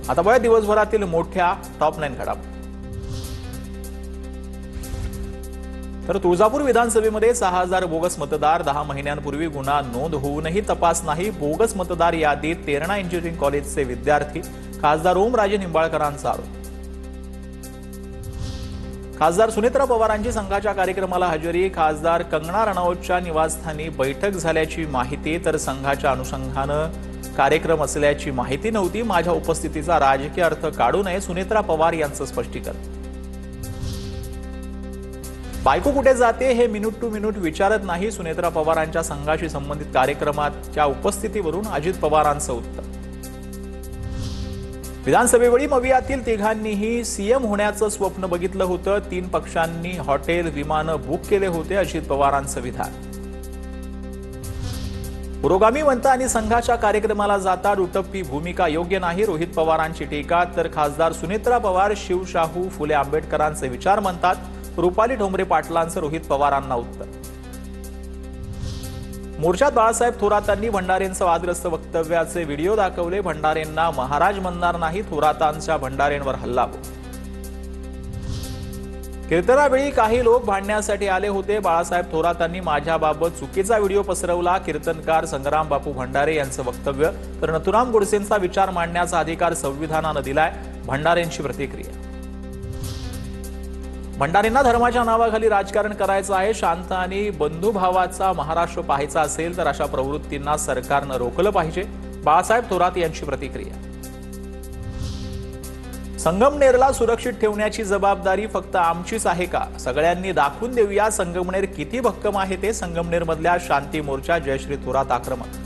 आता बघा दिवसभरातील मोठ्या टॉप 9 घडामोडी। तर तुळजापूर विधानसभेमध्ये 6000 बोगस मतदार, 10 महिन्यांपूर्वी गुन्हा नोंद होऊनही तपास नाही। बोगस मतदार यादीत तेरणा इंजिनिअरिंग कॉलेजचे विद्यार्थी, खासदार ओमराजे निंबाळकरांचा आरोप। खासदार सुनेत्रा पवारांची संघाच्या कार्यक्रमाला हजेरी, खासदार कंगना रनौतच्या निवासस्थानी बैठक झाल्याची माहिती, तर संघाच्या अनुषंगानं कार्यक्रम असल्याची माहिती नव्हती। माझ्या उपस्थितीचा राजकीय अर्थ काढू नये, सुनेत्रा पवार यांचं स्पष्टीकरण। बायको कुठे जाते हे मिनिट टू मिनिट विचारत नाही, सुनेत्रा पवारांच्या संघाशी संबंधित कार्यक्रमाच्या उपस्थितीवरून अजित पवारांचं उत्तर। विधानसभेवेळी मवियातील तिघांनीही सीएम होण्याचं स्वप्न बघितलं होतं। 3 पक्षांनी हॉटेल, विमानं बुक केले होते, अजित पवारांचं विधान। पुरोगामी म्हणता आणि संघाच्या कार्यक्रमाला जाता दुटप्पी भूमिका योग्य नाही, रोहित पवारांची टीका। तर खासदार सुनेत्रा पवार शिवशाहू फुले आंबेडकरांचे विचार म्हणतात, रुपाली ठोंबरे पाटलांचं रोहित पवारांना उत्तर। मोर्चात बाळासाहेब थोरातांनी भंडारेंचं वादग्रस्त वक्तव्याचे व्हिडिओ दाखवले। भंडारेंना महाराज म्हणणार नाही, थोरातांच्या भंडारेंवर हल्लाबोल। कीर्तनावेळी काही लोक भांडण्यासाठी आले होते, बाळासाहेब थोरातांनी माझ्याबाबत चुकीचा व्हिडिओ पसरवला। कीर्तनकार संग्राम बापू भंडारे यांचं वक्तव्य, तर नथुराम गोडसेंचा विचार मांडण्याचा अधिकार संविधानानं दिलाय, भंडारेंची प्रतिक्रिया। भंडारेंना धर्माच्या नावाखाली राजकारण करायचं आहे, शांत आणि बंधुभावाचा महाराष्ट्र पाहायचा असेल तर अशा प्रवृत्तींना सरकारनं रोखलं पाहिजे, बाळासाहेब थोरात यांची प्रतिक्रिया। संगमनेरला सुरक्षित ठेवण्याची जबाबदारी फक्त आमचीच आहे का? सगळ्यांनी दाखवून देऊया संगमनेर किती भक्कम आहे ते। संगमनेरमधल्या शांती मोर्चा जयश्री थोरात आक्रमक।